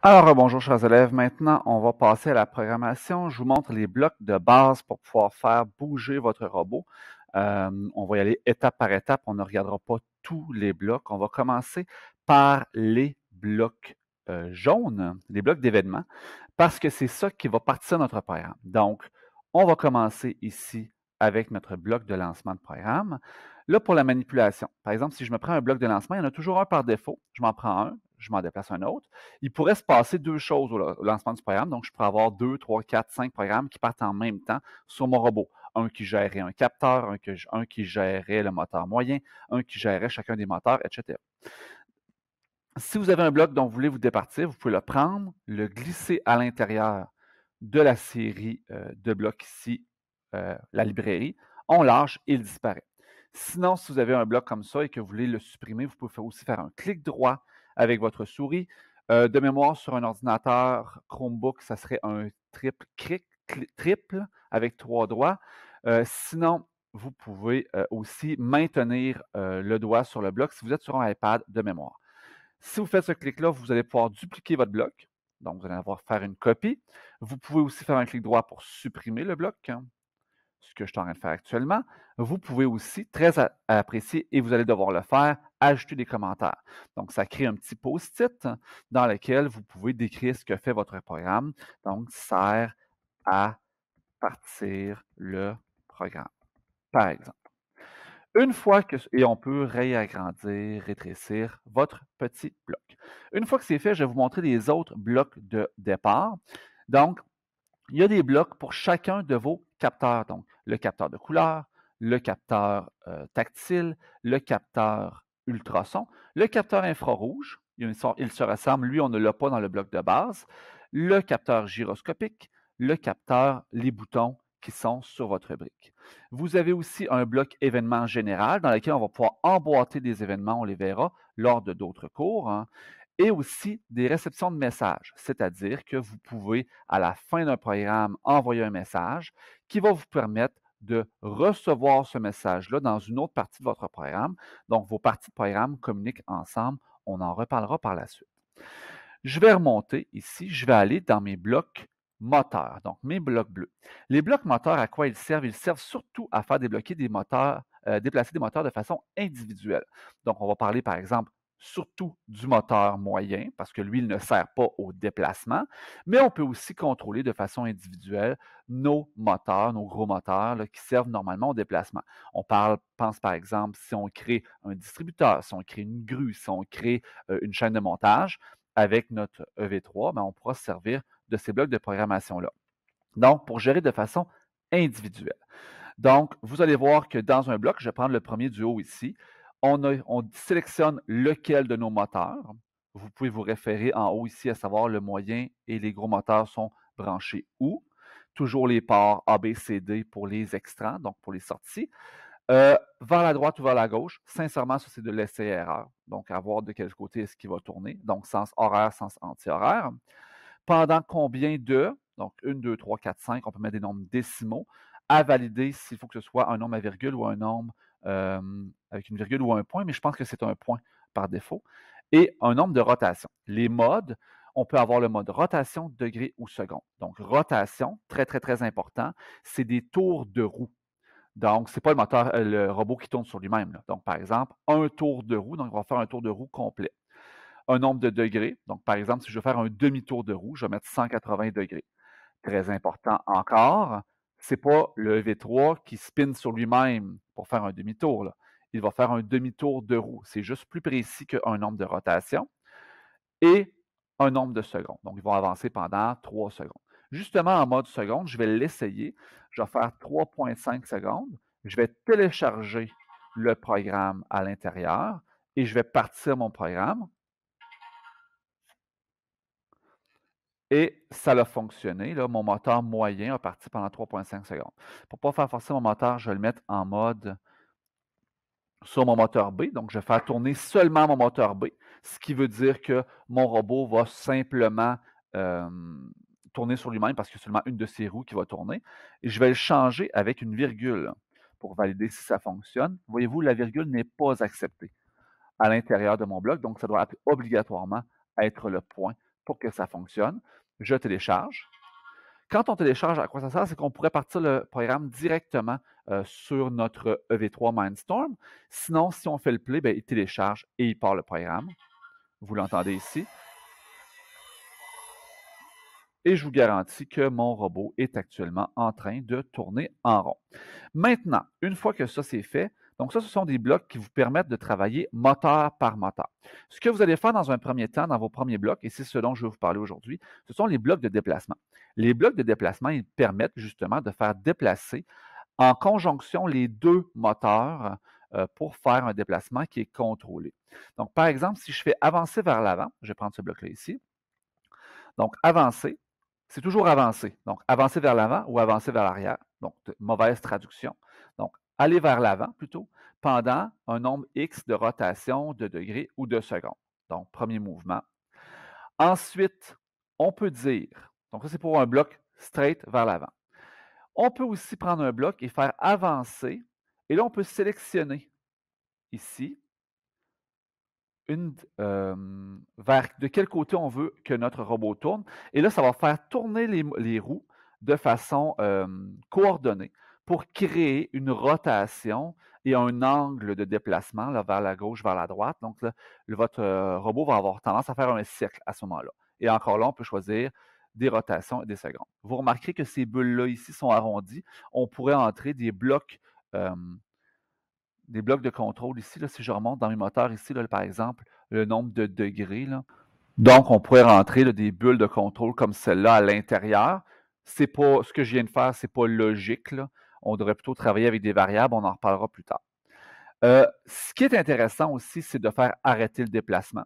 Alors, bonjour chers élèves. Maintenant, on va passer à la programmation. Je vous montre les blocs de base pour pouvoir faire bouger votre robot. On va y aller étape par étape. On ne regardera pas tous les blocs. On va commencer par les blocs jaunes, les blocs d'événements, parce que c'est ça qui va partir notre programme. Donc, on va commencer ici avec notre bloc de lancement de programme. Là, pour la manipulation, par exemple, si je me prends un bloc de lancement, il y en a toujours un par défaut. Je m'en prends un, je m'en déplace un autre. Il pourrait se passer deux choses au lancement du programme. Donc, je pourrais avoir 2, 3, 4, 5 programmes qui partent en même temps sur mon robot. Un qui gérerait un capteur, un qui gérerait le moteur moyen, un qui gérerait chacun des moteurs, etc. Si vous avez un bloc dont vous voulez vous départir, vous pouvez le prendre, le glisser à l'intérieur de la série de blocs ici, la librairie. On lâche, il disparaît. Sinon, si vous avez un bloc comme ça et que vous voulez le supprimer, vous pouvez aussi faire un clic droit avec votre souris. De mémoire, sur un ordinateur Chromebook, ça serait un triple avec 3 doigts. Sinon, vous pouvez aussi maintenir le doigt sur le bloc si vous êtes sur un iPad de mémoire. Si vous faites ce clic-là, vous allez pouvoir dupliquer votre bloc. Donc, vous allez avoir faire une copie. Vous pouvez aussi faire un clic droit pour supprimer le bloc, ce que je suis en train de faire actuellement. Vous pouvez aussi, très apprécié, et vous allez devoir le faire, ajouter des commentaires. Donc, ça crée un petit post-it dans lequel vous pouvez décrire ce que fait votre programme. Donc, sert à partir le programme, par exemple. Une fois que, et on peut réagrandir, rétrécir votre petit bloc. Une fois que c'est fait, je vais vous montrer les autres blocs de départ. Donc, il y a des blocs pour chacun de vos capteurs. Donc, le capteur de couleur, le capteur tactile, le capteur ultrason, le capteur infrarouge, il se ressemble, lui, on ne l'a pas dans le bloc de base, le capteur gyroscopique, le capteur, les boutons qui sont sur votre brique. Vous avez aussi un bloc événement général dans lequel on va pouvoir emboîter des événements, on les verra lors de d'autres cours, hein, et aussi des réceptions de messages, c'est-à-dire que vous pouvez, à la fin d'un programme, envoyer un message qui va vous permettre de recevoir ce message-là dans une autre partie de votre programme. Donc, vos parties de programme communiquent ensemble. On en reparlera par la suite. Je vais remonter ici, je vais aller dans mes blocs moteurs, donc mes blocs bleus. Les blocs moteurs, à quoi ils servent? Ils servent surtout à faire débloquer des moteurs, déplacer des moteurs de façon individuelle. Donc, on va parler par exemple surtout du moteur moyen, parce que lui, il ne sert pas au déplacement, mais on peut aussi contrôler de façon individuelle nos moteurs, nos gros moteurs là, qui servent normalement au déplacement. Pense par exemple, si on crée un distributeur, si on crée une grue, si on crée une chaîne de montage, avec notre EV3, on pourra se servir de ces blocs de programmation-là. Donc, pour gérer de façon individuelle. Donc, vous allez voir que dans un bloc, je vais prendre le premier du haut ici, on sélectionne lequel de nos moteurs. Vous pouvez vous référer en haut ici, à savoir le moyen et les gros moteurs sont branchés où. Toujours les ports A, B, C, D pour les extrants, donc pour les sorties. Vers la droite ou vers la gauche, sincèrement, ça c'est de l'essai-erreur. Donc, à voir de quel côté est-ce qu'il va tourner. Donc, sens horaire, sens anti-horaire. Pendant combien de, donc 1, 2, 3, 4, 5, on peut mettre des nombres décimaux, à valider s'il faut que ce soit un nombre à virgule ou un nombre avec une virgule ou un point, mais je pense que c'est un point par défaut. Et un nombre de rotation. Les modes, on peut avoir le mode rotation, degré ou seconde. Donc, rotation, très, très, très important, c'est des tours de roue. Donc, ce n'est pas le robot qui tourne sur lui-même. Donc, par exemple, un tour de roue, donc on va faire un tour de roue complet. Un nombre de degrés, donc par exemple, si je veux faire un demi-tour de roue, je vais mettre 180 degrés. Très important encore, ce n'est pas le V3 qui spin sur lui-même pour faire un demi-tour. Là. Il va faire un demi-tour de roue. C'est juste plus précis qu'un nombre de rotation et un nombre de secondes. Donc, ils vont avancer pendant 3 secondes. Justement, en mode seconde, je vais l'essayer. Je vais faire 3,5 secondes. Je vais télécharger le programme à l'intérieur et je vais partir mon programme. Et ça a fonctionné. Là, mon moteur moyen a parti pendant 3,5 secondes. Pour ne pas faire forcer mon moteur, je vais le mettre en mode sur mon moteur B. Donc, je vais faire tourner seulement mon moteur B, ce qui veut dire que mon robot va simplement tourner sur lui-même parce qu'il y a seulement une de ses roues qui va tourner. Et je vais le changer avec une virgule pour valider si ça fonctionne. Voyez-vous, la virgule n'est pas acceptée à l'intérieur de mon bloc, donc ça doit obligatoirement être le point pour que ça fonctionne. Je télécharge. Quand on télécharge, à quoi ça sert? C'est qu'on pourrait partir le programme directement sur notre EV3 Mindstorm. Sinon, si on fait le play, il télécharge et il part le programme. Vous l'entendez ici. Et je vous garantis que mon robot est actuellement en train de tourner en rond. Maintenant, une fois que ça c'est fait, donc ça, ce sont des blocs qui vous permettent de travailler moteur par moteur. Ce que vous allez faire dans un premier temps, dans vos premiers blocs, et c'est ce dont je vais vous parler aujourd'hui, ce sont les blocs de déplacement. Les blocs de déplacement, ils permettent justement de faire déplacer en conjonction les deux moteurs pour faire un déplacement qui est contrôlé. Donc, par exemple, si je fais avancer vers l'avant, je vais prendre ce bloc-là ici. Donc, avancer, c'est toujours avancer. Donc, avancer vers l'avant ou avancer vers l'arrière. Donc, mauvaise traduction. Donc, aller vers l'avant plutôt pendant un nombre X de rotations, de degrés ou de secondes. Donc, premier mouvement. Ensuite, on peut dire, donc ça c'est pour un bloc straight vers l'avant. On peut aussi prendre un bloc et faire avancer. Et là, on peut sélectionner ici vers de quel côté on veut que notre robot tourne. Et là, ça va faire tourner les roues de façon coordonnée pour créer une rotation et un angle de déplacement là, vers la gauche, vers la droite. Donc, là, votre robot va avoir tendance à faire un cercle à ce moment-là. Et encore là, on peut choisir des rotations et des secondes. Vous remarquerez que ces bulles-là ici sont arrondies. On pourrait entrer des blocs de contrôle ici. Là, si je remonte dans mes moteurs ici, là, par exemple, le nombre de degrés. Là. Donc, on pourrait rentrer là, des bulles de contrôle comme celle-là à l'intérieur. C'est pas ce que je viens de faire, c'est pas logique. Là. On devrait plutôt travailler avec des variables, on en reparlera plus tard. Ce qui est intéressant aussi, c'est de faire arrêter le déplacement.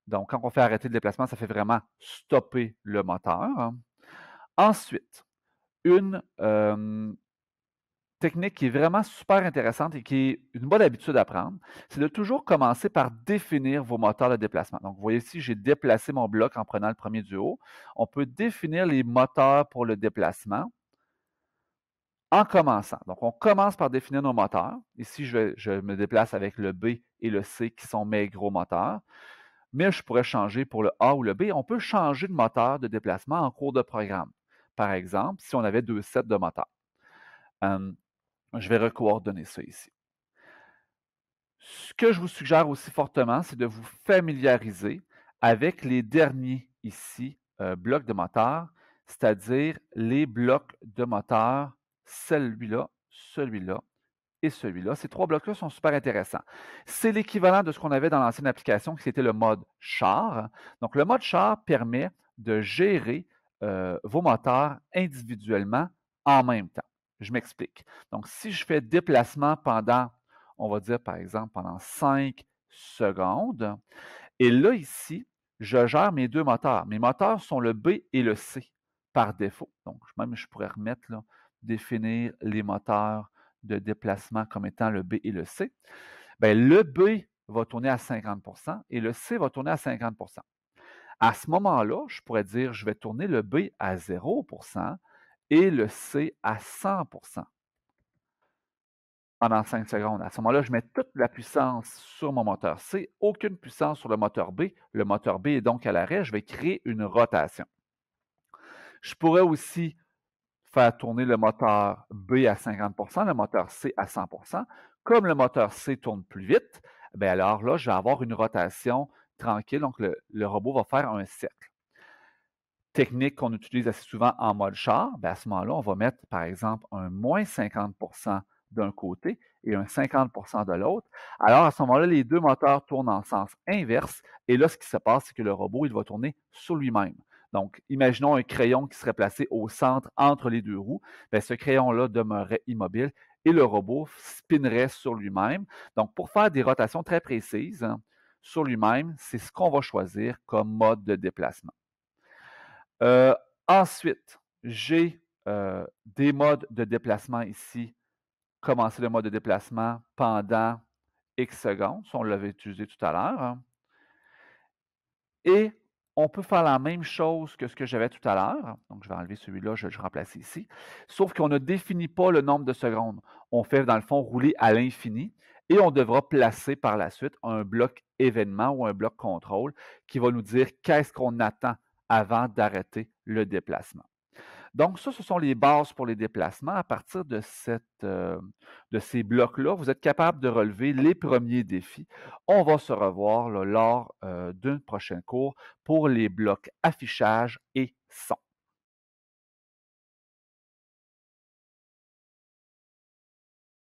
Donc, quand on fait arrêter le déplacement, ça fait vraiment stopper le moteur. Hein. Ensuite, une technique qui est vraiment super intéressante et qui est une bonne habitude à prendre, c'est de toujours commencer par définir vos moteurs de déplacement. Donc, vous voyez ici, j'ai déplacé mon bloc en prenant le premier du haut. On peut définir les moteurs pour le déplacement en commençant. Donc, on commence par définir nos moteurs. Ici, je me déplace avec le B et le C qui sont mes gros moteurs. Mais je pourrais changer pour le A ou le B. On peut changer de moteur de déplacement en cours de programme. Par exemple, si on avait 2 sets de moteurs. Je vais recoordonner ça ici. Ce que je vous suggère aussi fortement, c'est de vous familiariser avec les derniers ici blocs de moteur, c'est-à-dire les blocs de moteur, celui-là et celui-là. Ces trois blocs-là sont super intéressants. C'est l'équivalent de ce qu'on avait dans l'ancienne application, qui était le mode char. Donc, le mode char permet de gérer vos moteurs individuellement en même temps. Je m'explique. Donc, si je fais déplacement pendant, on va dire par exemple, pendant 5 secondes, et là, ici, je gère mes deux moteurs. Mes moteurs sont le B et le C par défaut. Donc, même je pourrais remettre, là, définir les moteurs de déplacement comme étant le B et le C. Bien, le B va tourner à 50% et le C va tourner à 50%. À ce moment-là, je pourrais dire, je vais tourner le B à 0% et le C à 100% pendant 5 secondes. À ce moment-là, je mets toute la puissance sur mon moteur C, aucune puissance sur le moteur B. Le moteur B est donc à l'arrêt, je vais créer une rotation. Je pourrais aussi faire tourner le moteur B à 50%, le moteur C à 100%. Comme le moteur C tourne plus vite, bien alors là, je vais avoir une rotation tranquille, donc le robot va faire un cercle. Technique qu'on utilise assez souvent en mode char, bien à ce moment-là, on va mettre par exemple un moins 50% d'un côté et un 50% de l'autre. Alors à ce moment-là, les deux moteurs tournent en sens inverse et là, ce qui se passe, c'est que le robot, il va tourner sur lui-même. Donc, imaginons un crayon qui serait placé au centre entre les deux roues. Bien, ce crayon-là demeurerait immobile et le robot spinnerait sur lui-même. Donc, pour faire des rotations très précises sur lui-même, c'est ce qu'on va choisir comme mode de déplacement. Ensuite, j'ai des modes de déplacement ici. Commencer le mode de déplacement pendant X secondes, si on l'avait utilisé tout à l'heure. Et on peut faire la même chose que ce que j'avais tout à l'heure. Donc, je vais enlever celui-là, je vais le remplacer ici. Sauf qu'on ne définit pas le nombre de secondes. On fait, dans le fond, rouler à l'infini. Et on devra placer par la suite un bloc événement ou un bloc contrôle qui va nous dire qu'est-ce qu'on attend avant d'arrêter le déplacement. Donc ça, ce sont les bases pour les déplacements. À partir de de ces blocs-là, vous êtes capable de relever les premiers défis. On va se revoir là, lors d'un prochain cours pour les blocs affichage et son.